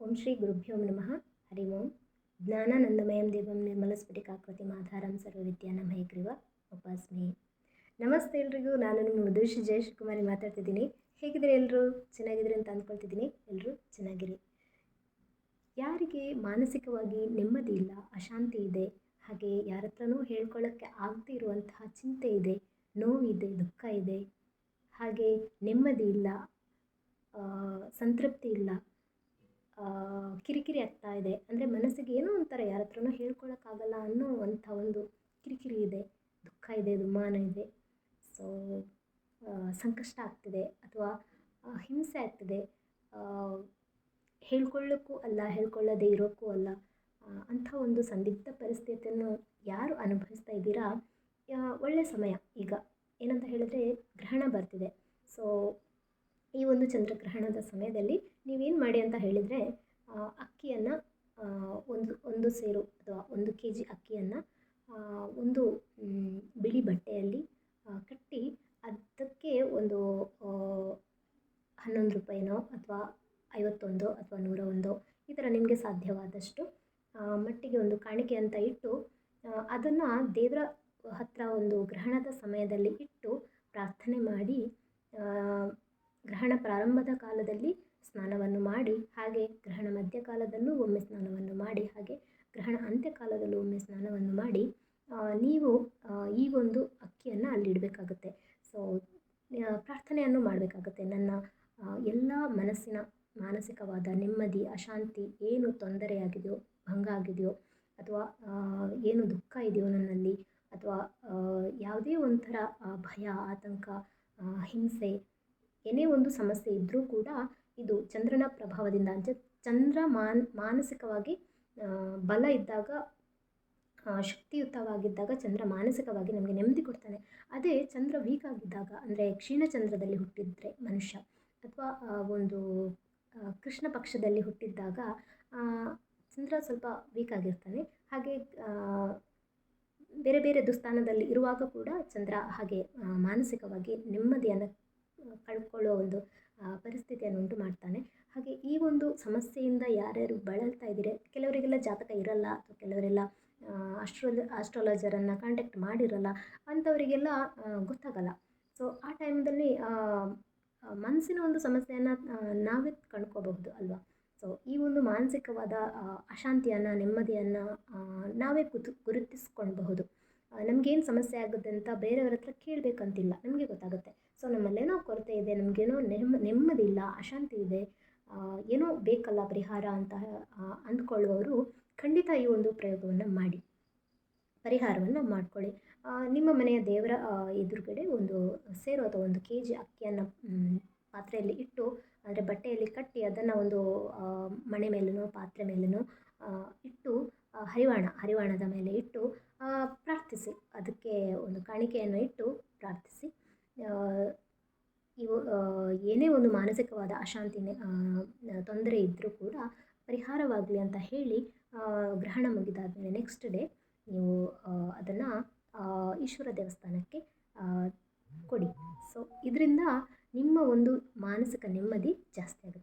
ಓಂ ಶ್ರೀ ಗುರುಭ್ಯೋ ನಮಃ. ಹರಿ ಓಂ. ಜ್ಞಾನಾನಂದಮಯಂ ದೇವಂ ನಿರ್ಮಲಸ್ಫಟಿಕಾಕೃತಿಮಾಧಾರಂ ಸರ್ವವಿದ್ಯಾನಾಂ ಹಯಗ್ರೀವ ಉಪಾಸ್ಮಿ. ನಮಸ್ತೆ ಎಲ್ರಿಗೂ. ನಾನು ನಿಮ್ಮ ಮಧುಶ್ರೀ ಜಯಶ್ರೀಕುಮಾರಿ ಮಾತಾಡ್ತಿದ್ದೀನಿ. ಹೇಗಿದ್ದೀರಿ ಎಲ್ಲರೂ? ಚೆನ್ನಾಗಿದ್ದೀರಿ ಅಂತ ಅಂದ್ಕೊಳ್ತಿದ್ದೀನಿ. ಎಲ್ಲರೂ ಚೆನ್ನಾಗಿರಿ. ಯಾರಿಗೆ ಮಾನಸಿಕವಾಗಿ ನೆಮ್ಮದಿ ಇಲ್ಲ, ಅಶಾಂತಿ ಇದೆ, ಹಾಗೆ ಯಾರ ಹತ್ರನೂ ಹೇಳ್ಕೊಳ್ಳೋಕ್ಕೆ ಆಗದೇ ಇರುವಂತಹ ಚಿಂತೆ ಇದೆ, ನೋವಿದೆ, ದುಃಖ ಇದೆ, ಹಾಗೆ ನೆಮ್ಮದಿ ಇಲ್ಲ, ಸಂತೃಪ್ತಿ ಇಲ್ಲ, ಕಿರಿಕಿರಿ ಆಗ್ತಾ ಇದೆ, ಅಂದರೆ ಮನಸ್ಸಿಗೆ ಏನೋ ಒಂಥರ ಯಾರ ಹತ್ರನೂ ಹೇಳ್ಕೊಳ್ಳೋಕ್ಕಾಗಲ್ಲ ಅನ್ನೋ ಒಂದು ಕಿರಿಕಿರಿ ಇದೆ, ದುಃಖ ಇದೆ, ದುಮ್ಮಾನ ಇದೆ, ಸೊ ಸಂಕಷ್ಟ ಆಗ್ತಿದೆ ಅಥವಾ ಹಿಂಸೆ ಆಗ್ತಿದೆ, ಹೇಳ್ಕೊಳ್ಳೋಕ್ಕೂ ಅಲ್ಲ, ಹೇಳ್ಕೊಳ್ಳದೇ ಇರೋಕ್ಕೂ ಅಲ್ಲ, ಅಂಥ ಒಂದು ಸಂದಿಗ್ಧ ಪರಿಸ್ಥಿತಿಯನ್ನು ಯಾರು ಅನುಭವಿಸ್ತಾ ಇದ್ದೀರಾ, ಒಳ್ಳೆಯ ಸಮಯ ಈಗ. ಏನಂತ ಹೇಳಿದ್ರೆ, ಗ್ರಹಣ ಬರ್ತಿದೆ. ಸೊ ಈ ಒಂದು ಚಂದ್ರಗ್ರಹಣದ ಸಮಯದಲ್ಲಿ ನೀವೇನು ಮಾಡಿ ಅಂತ ಹೇಳಿದರೆ, ಅಕ್ಕಿಯನ್ನು ಒಂದು ಸೇರು ಅಥವಾ 1 kg ಅಕ್ಕಿಯನ್ನು ಒಂದು ಬಿಳಿ ಬಟ್ಟೆಯಲ್ಲಿ ಕಟ್ಟಿ, ಅದಕ್ಕೆ ಒಂದು 11 ರೂಪಾಯಿನೋ ಅಥವಾ 51 ಅಥವಾ 101 ಈ ಥರ ನಿಮಗೆ ಸಾಧ್ಯವಾದಷ್ಟು ಮಟ್ಟಿಗೆ ಒಂದು ಕಾಣಿಕೆ ಅಂತ ಇಟ್ಟು, ಅದನ್ನು ದೇವರ ಹತ್ರ ಒಂದು ಗ್ರಹಣದ ಸಮಯದಲ್ಲಿ ಇಟ್ಟು ಪ್ರಾರ್ಥನೆ ಮಾಡಿ, ಗ್ರಹಣ ಪ್ರಾರಂಭದ ಕಾಲದಲ್ಲಿ ಸ್ನಾನವನ್ನು ಮಾಡಿ, ಹಾಗೆ ಗ್ರಹಣ ಮಧ್ಯಕಾಲದಲ್ಲೂ ಒಮ್ಮೆ ಸ್ನಾನವನ್ನು ಮಾಡಿ, ಹಾಗೆ ಗ್ರಹಣ ಅಂತ್ಯಕಾಲದಲ್ಲೂ ಒಮ್ಮೆ ಸ್ನಾನವನ್ನು ಮಾಡಿ, ನೀವು ಈ ಒಂದು ಅಕ್ಕಿಯನ್ನು ಅಲ್ಲಿಡಬೇಕಾಗುತ್ತೆ. ಸೊ ಪ್ರಾರ್ಥನೆಯನ್ನು ಮಾಡಬೇಕಾಗುತ್ತೆ. ನನ್ನ ಎಲ್ಲ ಮನಸ್ಸಿನ ಮಾನಸಿಕವಾದ ನೆಮ್ಮದಿ, ಅಶಾಂತಿ, ಏನು ತೊಂದರೆಯಾಗಿದೆಯೋ, ಭಂಗ ಆಗಿದೆಯೋ, ಅಥವಾ ಏನು ದುಃಖ ಇದೆಯೋ ನನ್ನಲ್ಲಿ, ಅಥವಾ ಯಾವುದೇ ಒಂಥರ ಭಯ, ಆತಂಕ, ಹಿಂಸೆ, ಏನೇ ಒಂದು ಸಮಸ್ಯೆ ಇದ್ದರೂ ಕೂಡ ಇದು ಚಂದ್ರನ ಪ್ರಭಾವದಿಂದ, ಚಂದ್ರ ಮಾನಸಿಕವಾಗಿ ಬಲ ಇದ್ದಾಗ, ಶಕ್ತಿಯುತವಾಗಿದ್ದಾಗ ಚಂದ್ರ ಮಾನಸಿಕವಾಗಿ ನಮಗೆ ನೆಮ್ಮದಿ ಕೊಡ್ತಾನೆ. ಅದೇ ಚಂದ್ರ ವೀಕ್ ಆಗಿದ್ದಾಗ, ಅಂದರೆ ಕ್ಷೀಣ ಚಂದ್ರದಲ್ಲಿ ಹುಟ್ಟಿದರೆ ಮನುಷ್ಯ, ಅಥವಾ ಒಂದು ಕೃಷ್ಣ ಪಕ್ಷದಲ್ಲಿ ಹುಟ್ಟಿದ್ದಾಗ ಚಂದ್ರ ಸ್ವಲ್ಪ ವೀಕ್ ಆಗಿರ್ತಾನೆ. ಹಾಗೆ ಬೇರೆ ಬೇರೆ ದುಸ್ಥಾನದಲ್ಲಿ ಇರುವಾಗ ಕೂಡ ಚಂದ್ರ ಹಾಗೆ ಮಾನಸಿಕವಾಗಿ ನೆಮ್ಮದಿಯನ್ನು ಕಳ್ಕೊಳ್ಳೋ ಒಂದು ಪರಿಸ್ಥಿತಿಯನ್ನು ಉಂಟು ಮಾಡ್ತಾನೆ. ಹಾಗೆ ಈ ಒಂದು ಸಮಸ್ಯೆಯಿಂದ ಯಾರ್ಯಾರು ಬಳಲ್ತಾ ಇದ್ದೀರಿ, ಕೆಲವರಿಗೆಲ್ಲ ಜಾತಕ ಇರಲ್ಲ, ಅಥವಾ ಕೆಲವರೆಲ್ಲ ಆಸ್ಟ್ರಾಲಜರನ್ನು ಕಾಂಟ್ಯಾಕ್ಟ್ ಮಾಡಿರಲ್ಲ, ಅಂಥವರಿಗೆಲ್ಲ ಗೊತ್ತಾಗಲ್ಲ. ಸೊ ಆ ಟೈಮ್ದಲ್ಲಿ ಮನಸ್ಸಿನ ಒಂದು ಸಮಸ್ಯೆಯನ್ನು ನಾವೇ ಕಂಡ್ಕೋಬಹುದು ಅಲ್ವಾ. ಸೊ ಈ ಒಂದು ಮಾನಸಿಕವಾದ ಅಶಾಂತಿಯನ್ನು, ನೆಮ್ಮದಿಯನ್ನು ನಾವೇ ಗುರುತಿಸ್ಕೊಳ್ಬಹುದು. ನಮಗೇನು ಸಮಸ್ಯೆ ಆಗುತ್ತೆ ಅಂತ ಬೇರೆಯವ್ರ ಹತ್ರ ಕೇಳಬೇಕಂತಿಲ್ಲ, ನಮಗೆ ಗೊತ್ತಾಗುತ್ತೆ. ಸೊ ನಮ್ಮಲ್ಲೇನೋ ಕೊರತೆ ಇದೆ, ನಮಗೇನೋ ನೆಮ್ಮದಿ ಇಲ್ಲ, ಅಶಾಂತಿ ಇದೆ, ಏನೋ ಬೇಕಲ್ಲ ಪರಿಹಾರ ಅಂತ ಅಂದ್ಕೊಳ್ಳುವವರು ಖಂಡಿತ ಈ ಒಂದು ಪ್ರಯೋಗವನ್ನು ಮಾಡಿ, ಪರಿಹಾರವನ್ನು ಮಾಡ್ಕೊಳ್ಳಿ. ನಿಮ್ಮ ಮನೆಯ ದೇವರ ಎದುರುಗಡೆ ಒಂದು ಸೇರು ಅಥವಾ 1 kg ಅಕ್ಕಿಯನ್ನು ಪಾತ್ರೆಯಲ್ಲಿ ಇಟ್ಟು, ಅಂದರೆ ಬಟ್ಟೆಯಲ್ಲಿ ಕಟ್ಟಿ, ಅದನ್ನು ಒಂದು ಮಣೆ ಮೇಲೂ ಪಾತ್ರೆ ಮೇಲೂ ಇಟ್ಟು, ಹರಿವಾಣದ ಮೇಲೆ ಇಟ್ಟು ಪ್ರಾರ್ಥಿಸಿ, ಅದಕ್ಕೆ ಒಂದು ಕಾಣಿಕೆಯನ್ನು ಇಟ್ಟು ಪ್ರಾರ್ಥಿಸಿ. ಇವು ಏನೇ ಒಂದು ಮಾನಸಿಕವಾದ ಅಶಾಂತಿ, ತೊಂದರೆ ಇದ್ದರೂ ಕೂಡ ಪರಿಹಾರವಾಗಲಿ ಅಂತ ಹೇಳಿ, ಗ್ರಹಣ ಮುಗಿದಾದಮೇಲೆ ನೆಕ್ಸ್ಟ್ ಡೇ ನೀವು ಅದನ್ನು ಈಶ್ವರ ದೇವಸ್ಥಾನಕ್ಕೆ ಕೊಡಿ. ಸೊ ಇದರಿಂದ ನಿಮ್ಮ ಒಂದು ಮಾನಸಿಕ ನೆಮ್ಮದಿ ಜಾಸ್ತಿ ಆಗುತ್ತೆ.